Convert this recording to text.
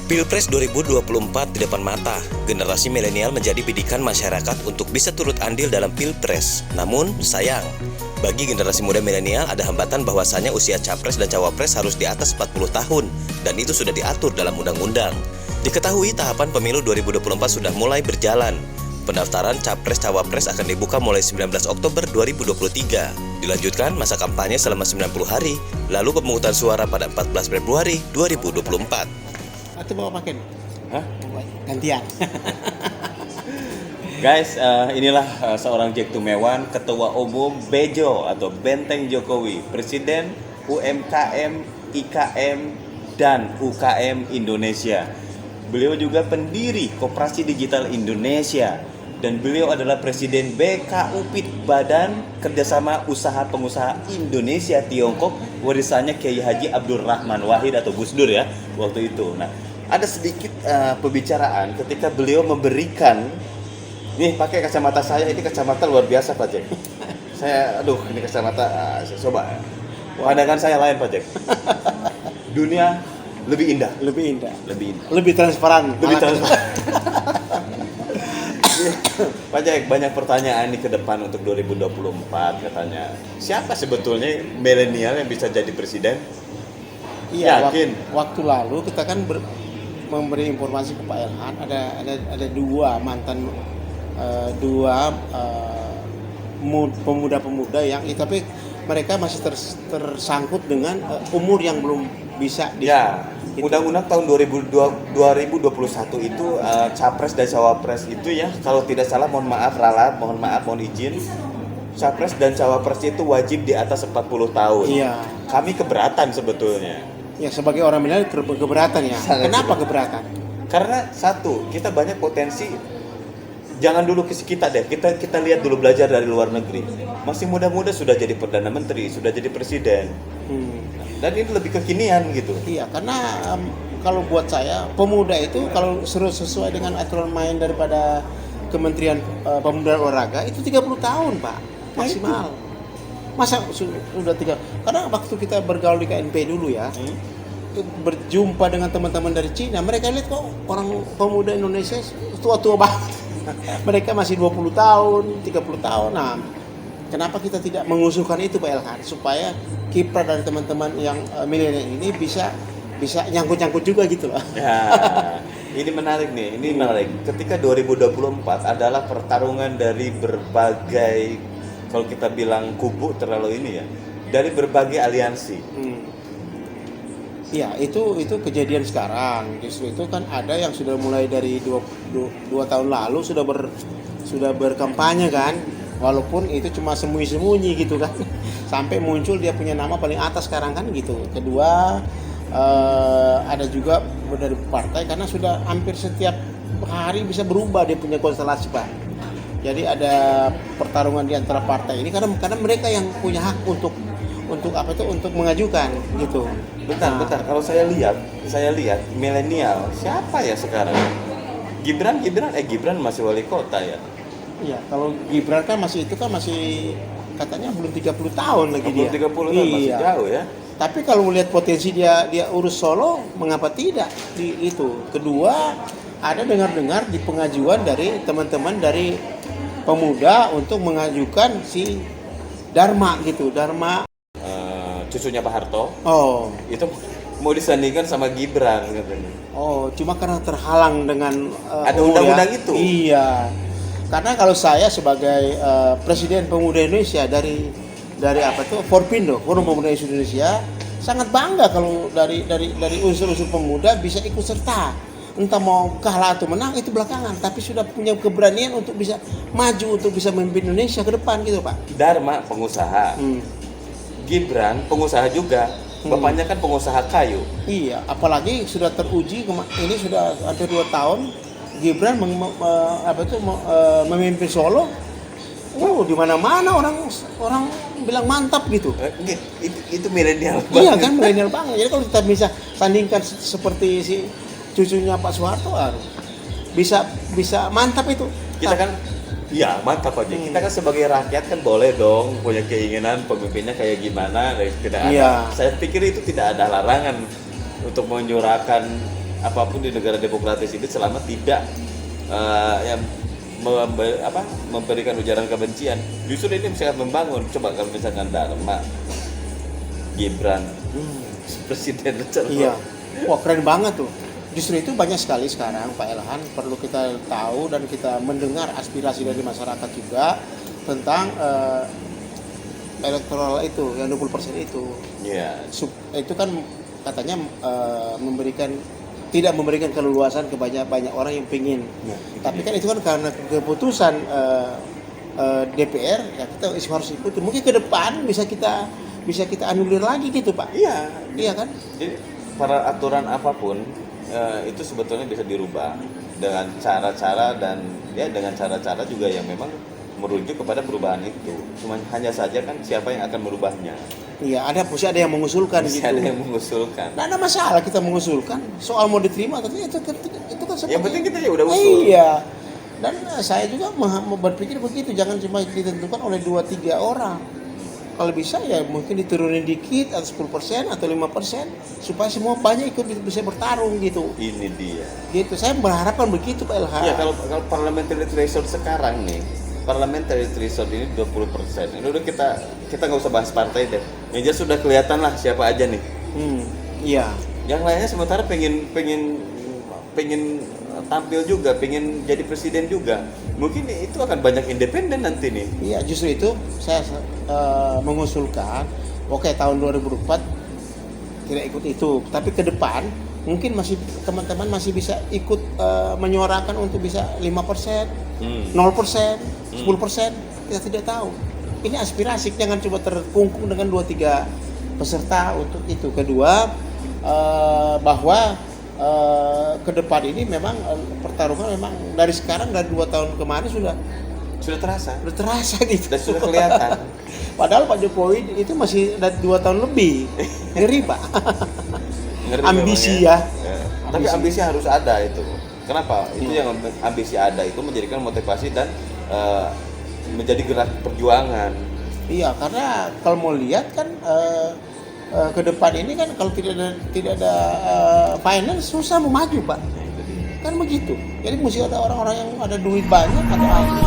Pilpres 2024 di depan mata, generasi milenial menjadi bidikan masyarakat untuk bisa turut andil dalam Pilpres. Namun, sayang, bagi generasi muda milenial ada hambatan bahwasannya usia capres dan cawapres harus di atas 40 tahun, dan itu sudah diatur dalam undang-undang. Diketahui tahapan pemilu 2024 sudah mulai berjalan. Pendaftaran capres-cawapres akan dibuka mulai 19 Oktober 2023. Dilanjutkan masa kampanye selama 90 hari, lalu pemungutan suara pada 14 Februari 2024. Atau bawa pakai? Hah? Gantian. Guys, inilah seorang Jack Tumewan, Ketua Umum Bejo atau Benteng Jokowi, Presiden UMKM, IKM, dan UKM Indonesia. Beliau juga pendiri Koperasi Digital Indonesia, dan beliau adalah Presiden BKUPIT, Badan Kerjasama Usaha Pengusaha Indonesia Tiongkok, warisannya Kiai Haji Abdul Rahman Wahid atau Gus Dur ya waktu itu. Nah, ada sedikit pembicaraan ketika beliau memberikan, nih pakai kacamata saya, ini kacamata luar biasa Pak Jack. Ini kacamata, saya coba. Pandangan saya lain Pak Jack. Dunia lebih indah. Lebih transparan. Pak Jack, banyak pertanyaan nih ke depan untuk 2024 katanya. Siapa sebetulnya milenial yang bisa jadi presiden? Iya, yakin. Waktu lalu kita kan memberi informasi ke Pak Elhan, ada dua mantan pemuda-pemuda yang tapi mereka masih tersangkut dengan umur yang belum bisa Undang-undang tahun 2021 itu capres dan cawapres itu ya, kalau tidak salah, mohon izin, capres dan cawapres itu wajib di atas 40 tahun. Iya. Kami keberatan sebetulnya. Ya, sebagai orang milenial keberatan ya. Kenapa keberatan? Karena satu, kita banyak potensi. Jangan dulu kita deh, kita lihat dulu, belajar dari luar negeri. Masih muda-muda sudah jadi perdana menteri, sudah jadi presiden. Dan ini lebih kekinian gitu. Iya, karena kalau buat saya pemuda itu kalau sesuai dengan aturan main daripada Kementerian Pemuda dan Olahraga itu 30 tahun Pak maksimal. Masa sudah 3? Karena waktu kita bergaul di KNP dulu ya, berjumpa dengan teman-teman dari Cina, mereka lihat kok orang pemuda Indonesia tua-tua banget. Mereka masih 20 tahun, 30 tahun. Nah, kenapa kita tidak mengusulkan itu Pak Elhan, supaya kiprah dari teman-teman yang milenial ini bisa nyangkut-nyangkut juga gitu loh. Ya, ini menarik nih, ini menarik. Ketika 2024 adalah pertarungan dari berbagai, kalau kita bilang kubu terlalu ini ya, dari berbagai aliansi. Ya, itu kejadian sekarang. Justru itu kan ada yang sudah mulai dari 2 tahun lalu sudah berkampanye kan. Walaupun itu cuma sembunyi-sembunyi gitu kan. Sampai muncul dia punya nama paling atas sekarang kan gitu. Kedua, ada juga dari partai karena sudah hampir setiap hari bisa berubah dia punya konstelasi Pak. Jadi ada pertarungan di antara partai ini karena mereka yang punya hak untuk mengajukan gitu. Bentar. Kalau saya lihat milenial siapa ya sekarang? Gibran masih wali kota ya. Iya, kalau Gibran kan masih katanya belum 30 tahun lagi dia. 30 tahun masih jauh ya. Tapi kalau melihat potensi dia urus Solo, mengapa tidak di itu? Kedua, ada dengar-dengar di pengajuan dari teman-teman dari pemuda untuk mengajukan si Dharma gitu, cucunya Pak Harto. Oh, Itu mau disandingkan sama Gibran katanya. Oh, cuma karena terhalang dengan ada undang-undang itu. Iya. Karena kalau saya sebagai Presiden Pemuda Indonesia dari Forpindo, Forum Pemuda Indonesia, sangat bangga kalau dari unsur-unsur pemuda bisa ikut serta. Entah mau kalah atau menang itu belakangan, tapi sudah punya keberanian untuk bisa maju, untuk bisa memimpin Indonesia ke depan gitu, Pak. Dharma pengusaha. Gibran pengusaha juga. Bapaknya kan pengusaha kayu. Iya, apalagi sudah teruji ini sudah hampir 2 tahun Gibran memimpin Solo. Di mana-mana orang bilang mantap gitu. Itu milenial banget. Iya kan, milenial banget. Jadi kalau kita bisa sandingkan seperti si cucunya Pak Soeharto, bisa mantap itu. Kita kan iya, mantap aja. Kita kan sebagai rakyat kan boleh dong punya keinginan pemimpinnya kayak gimana, tidak ada. Iya. Saya pikir itu tidak ada larangan untuk menyuarakan apapun di negara demokratis ini selama tidak yang memberikan ujaran kebencian. Justru ini sangat membangun. Coba kalau misalkan Dharma, Gibran, presiden Iya. Wah, keren banget tuh. Justru itu banyak sekali sekarang Pak Elhan perlu kita tahu dan kita mendengar aspirasi dari masyarakat juga tentang elektoral itu yang 20% itu. Iya. Itu kan katanya tidak memberikan keleluasan ke banyak orang yang pingin. Tapi kan itu kan karena keputusan DPR ya kita harus ikuti. Mungkin ke depan bisa kita anulir lagi gitu Pak. Iya. Iya kan? Jadi para aturan apapun itu sebetulnya bisa dirubah dengan cara-cara dan ya dengan cara-cara juga yang memang merujuk kepada perubahan itu. Cuma hanya saja kan siapa yang akan merubahnya. Iya, ada yang mengusulkan Masih gitu. ada yang mengusulkan. Nah, ada masalah kita mengusulkan. Soal mau diterima atau tidak itu kan seperti Yang penting kita ya udah usul. Iya. Dan saya juga berpikir begitu, jangan cuma ditentukan oleh 2-3 orang. Kalau bisa ya mungkin diturunin dikit atau 10% atau 5% supaya semua banyak ikut bisa bertarung gitu. Ini dia. Gitu. Saya berharapkan begitu Pak Ilham. Ya kalau parliamentary threshold sekarang nih, parliamentary threshold ini 20%. Ini udah kita nggak usah bahas partai deh. Yang jelas sudah kelihatan lah siapa aja nih. Iya. Yang lainnya sementara pengen tampil juga, pengen jadi presiden juga. Mungkin itu akan banyak independen nanti nih. Iya, justru itu saya mengusulkan, oke tahun 2024 tidak ikut itu, tapi ke depan mungkin teman-teman masih bisa ikut menyuarakan untuk bisa 5%, 0%, 10%, kita tidak tahu. Ini aspirasi, jangan coba terkungkung dengan 2-3 peserta untuk itu. Kedua, bahwa ke depan ini memang pertarungan memang dari sekarang, dari 2 tahun kemarin sudah terasa gitu. dan sudah kelihatan. Padahal Pak Jokowi itu masih dari 2 tahun lebih. Ngeri Pak. Ngeri ambisi memang, ya. Tapi ambisi harus ada itu. Kenapa? Itu yang ambisi ada itu menjadikan motivasi dan menjadi gerak perjuangan. Iya, karena kalau mau lihat kan ke depan ini kan kalau tidak ada finance susah mau maju Pak. Kan begitu. Jadi mesti ada orang-orang yang ada duit banyak atau apa.